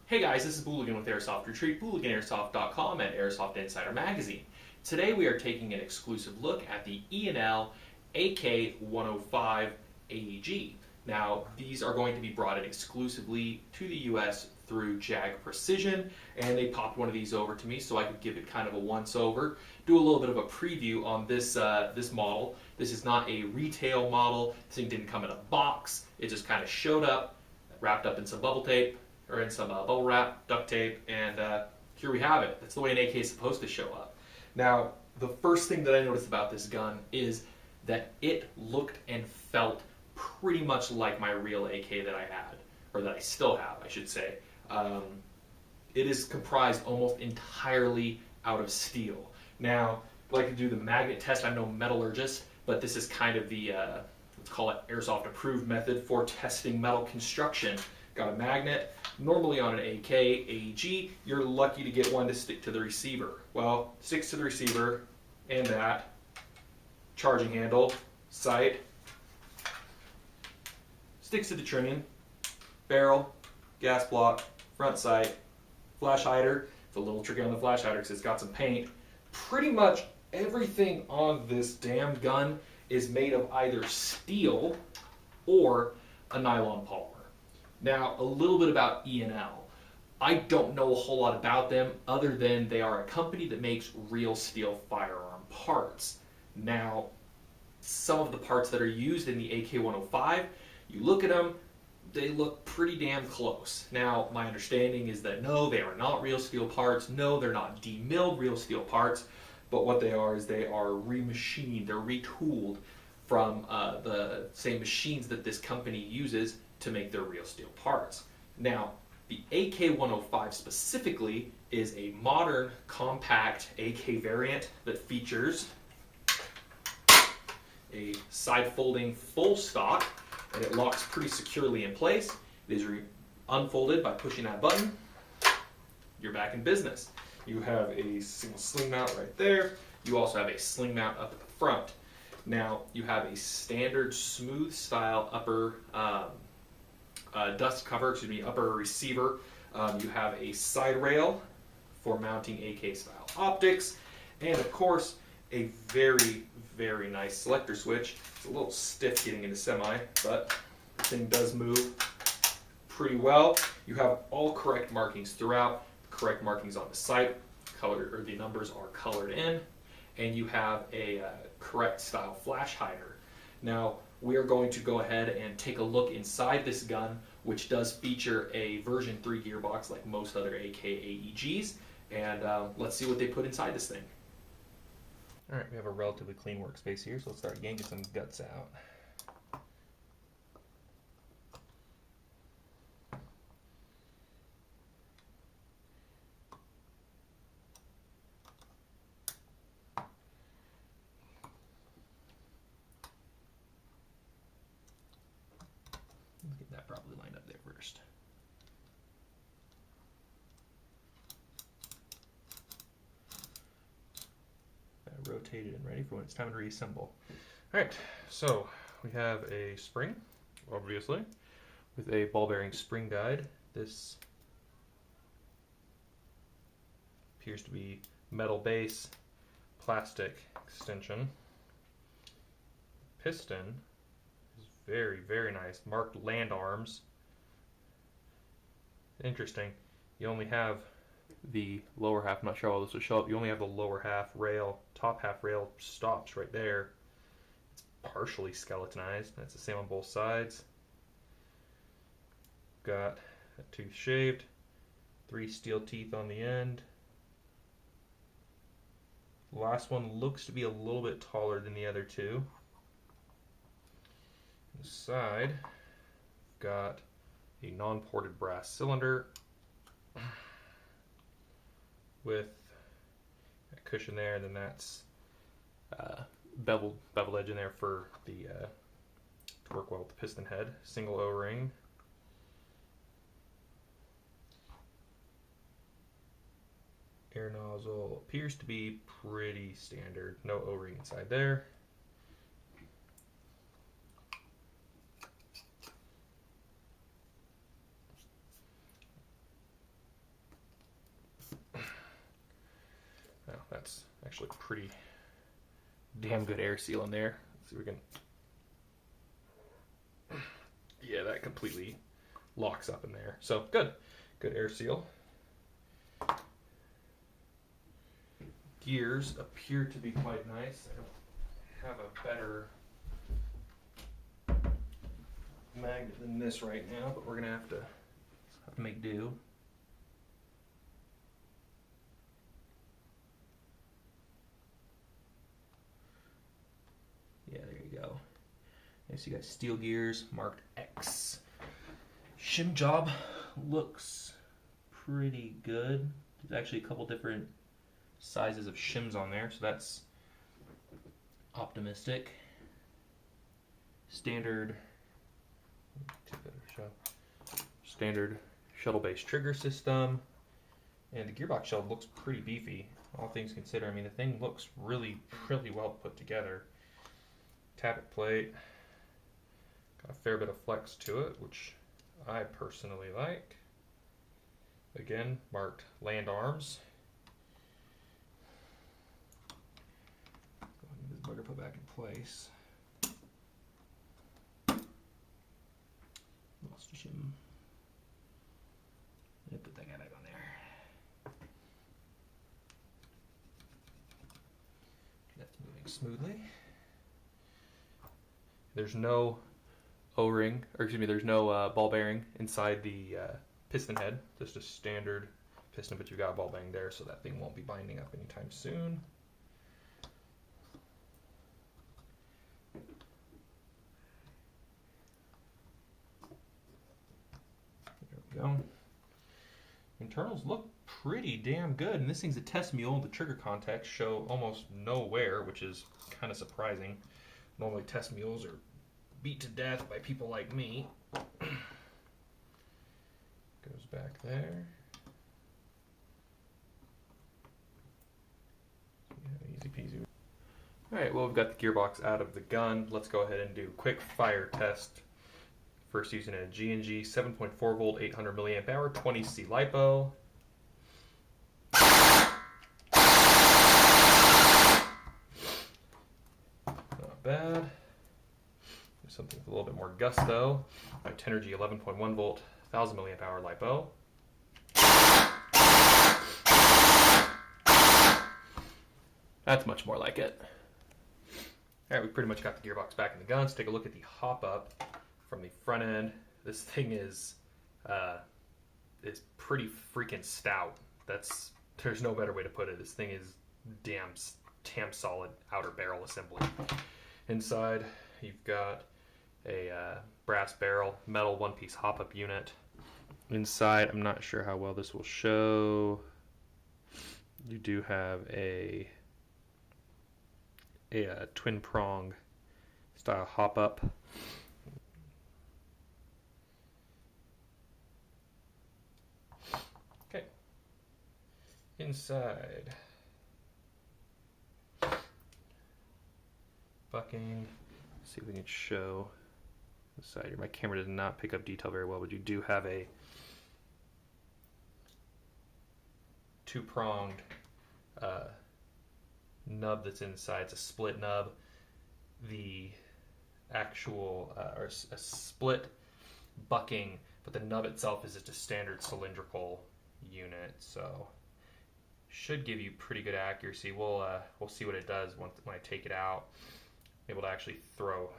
Hey guys, this is Booligan with Airsoft Retreat, BooliganAirsoft.com and Airsoft Insider Magazine. Today we are taking an exclusive look at the E&L AK105 AEG. Now, these are going to be brought in exclusively to the US through Jag Precision, and they popped one of these over to me so I could give it kind of a once-over, do a little bit of a preview on this model. This is not a retail model. This thing didn't come in a box. It just kind of showed up, wrapped up in some bubble tape, or in some bubble wrap, duct tape, and here we have it. That's the way an AK is supposed to show up. Now, the first thing that I noticed about this gun is that it looked and felt pretty much like my real AK that I had, or that I still have, I should say. It is comprised almost entirely out of steel. Now, I'd like to do the magnet test. I'm no metallurgist, but this is kind of the, let's call it airsoft approved method for testing metal construction. Got a magnet. Normally on an AK, AEG, you're lucky to get one to stick to the receiver. Well, sticks to the receiver and that. Charging handle, sight, sticks to the trunnion, barrel, gas block, front sight, flash hider. It's a little tricky on the flash hider because it's got some paint. Pretty much everything on this damn gun is made of either steel or a nylon polymer. Now, a little bit about E&L. I don't know a whole lot about them other than they are a company that makes real steel firearm parts. Now, some of the parts that are used in the AK105, you look at them, they look pretty damn close. Now, my understanding is that no, they are not real steel parts. No, they're not demilled real steel parts. But what they are is they are remachined, they're retooled from the same machines that this company uses to make their real steel parts. Now, the AK105 specifically is a modern, compact AK variant that features a side-folding full stock, and it locks pretty securely in place. It is unfolded by pushing that button. You're back in business. You have a single sling mount right there. You also have a sling mount up at the front. Now, you have a standard smooth style upper dust cover, upper receiver. You have a side rail for mounting AK style optics, and of course a very, very nice selector switch. It's a little stiff getting into semi, but the thing does move pretty well. You have all correct markings throughout, correct markings on the sight, the numbers are colored in, and you have a correct style flash hider. Now, we are going to go ahead and take a look inside this gun, which does feature a version 3 gearbox like most other AK AEGs, and let's see what they put inside this thing. Alright, we have a relatively clean workspace here, so let's start yanking some guts out. Let's get that properly lined up there first. Rotated and ready for when it's time to reassemble. Alright, so we have a spring, obviously, with a ball bearing spring guide. This appears to be metal base, plastic extension. Piston is very, very nice. Marked land arms. Interesting. You only have the lower half, I'm not sure how this will show up, you only have the lower half rail, top half rail stops right there. It's partially skeletonized. That's the same on both sides. Got a tooth shaved, 3 steel teeth on the end. The last one looks to be a little bit taller than the other two. On the side, got a non-ported brass cylinder with a cushion there, and then that's beveled edge in there for the to work well with the piston head. Single O-ring. Air nozzle appears to be pretty standard. No O-ring inside there. that's actually pretty damn good air seal in there. Let's see if we can. Yeah, that completely locks up in there. So good air seal. Gears appear to be quite nice. I don't have a better magnet than this right now, but we're gonna have to make do. Yeah, there you go. Okay, so you got steel gears marked X. Shim job looks pretty good. There's actually a couple different sizes of shims on there, so that's optimistic. Standard shuttle-based trigger system, and the gearbox shell looks pretty beefy, all things considered. I mean, the thing looks really well put together. Tappet plate, got a fair bit of flex to it, which I personally like. Again, marked land arms. Go ahead and get this bugger put back in place. Lost a shim. Let me put that guy back on there. That's moving smoothly. There's no O-ring, or excuse me, there's no ball bearing inside the piston head. Just a standard piston, but you've got a ball bearing there, so that thing won't be binding up anytime soon. There we go. Internals look pretty damn good, and this thing's a test mule. The trigger contacts show almost no wear, which is kind of surprising. Normally test mules are beat to death by people like me. Goes back there. Yeah, easy peasy. Alright, well, we've got the gearbox out of the gun. Let's go ahead and do a quick fire test. First using a G&G 7.4 volt 800 milliamp hour 20C LiPo. Not bad. Do something with a little bit more gusto. My Tenergy 11.1 volt 1000 milliamp hour LiPo. That's much more like it. Alright, we pretty much got the gearbox back in the gun. Let's take a look at the hop up from the front end. This thing is pretty freaking stout. There's no better way to put it. This thing is damn solid outer barrel assembly. Inside, you've got a brass barrel, metal one-piece hop-up unit. Inside, I'm not sure how well this will show. You do have a twin prong style hop-up. Okay. Inside. Bucking. Let's see if we can show the side here. My camera does not pick up detail very well, but you do have a two-pronged nub that's inside. It's a split nub. The actual, or a split bucking, but the nub itself is just a standard cylindrical unit, so should give you pretty good accuracy. We'll see what it does when I take it out. I'm able to actually throw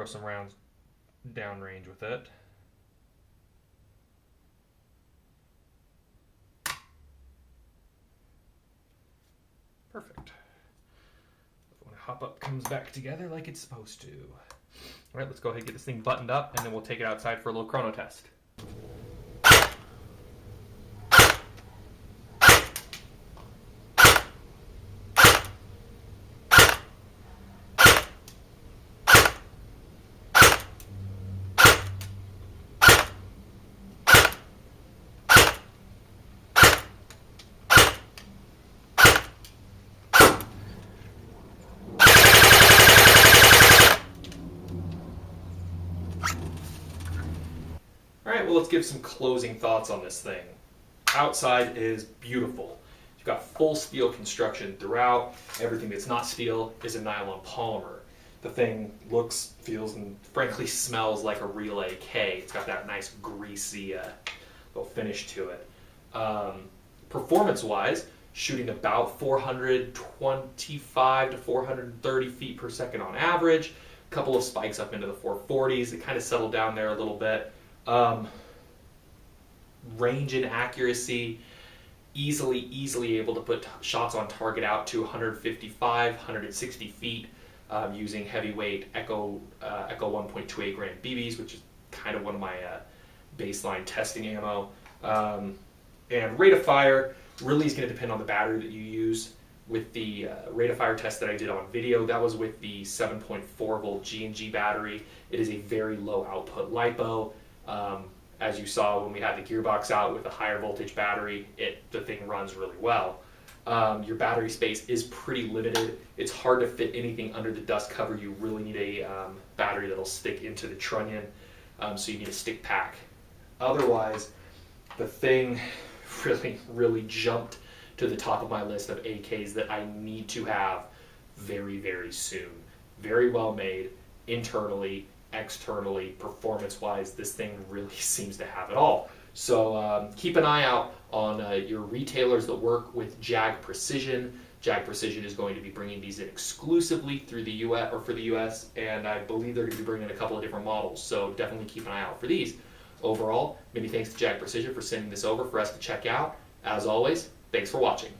some rounds downrange with it. Perfect. When a hop up comes back together like it's supposed to. All right, let's go ahead and get this thing buttoned up, and then we'll take it outside for a little chrono test. Alright, well, let's give some closing thoughts on this thing. Outside is beautiful. You've got full steel construction throughout. Everything that's not steel is a nylon polymer. The thing looks, feels, and frankly smells like a real AK. It's got that nice greasy little finish to it. Performance-wise, shooting about 425 to 430 feet per second on average. A couple of spikes up into the 440s. It kind of settled down there a little bit. Range and accuracy, easily able to put shots on target out to 155, 160 feet using heavyweight Echo 1.28 gram BBs, which is kind of one of my baseline testing ammo. And rate of fire really is going to depend on the battery that you use. With the rate of fire test that I did on video, that was with the 7.4 volt G&G battery. It is a very low output LiPo. As you saw when we had the gearbox out with a higher voltage battery, the thing runs really well. Your battery space is pretty limited. It's hard to fit anything under the dust cover. You really need a battery that'll stick into the trunnion, so you need a stick pack. Otherwise, the thing really jumped to the top of my list of AKs that I need to have very soon. Very well made, internally, externally, performance-wise, this thing really seems to have it all. So keep an eye out on your retailers that work with Jag Precision. Jag Precision is going to be bringing these in exclusively through the US or for the US, and I believe they're going to be bringing in a couple of different models. So definitely keep an eye out for these. Overall, many thanks to Jag Precision for sending this over for us to check out. As always, thanks for watching.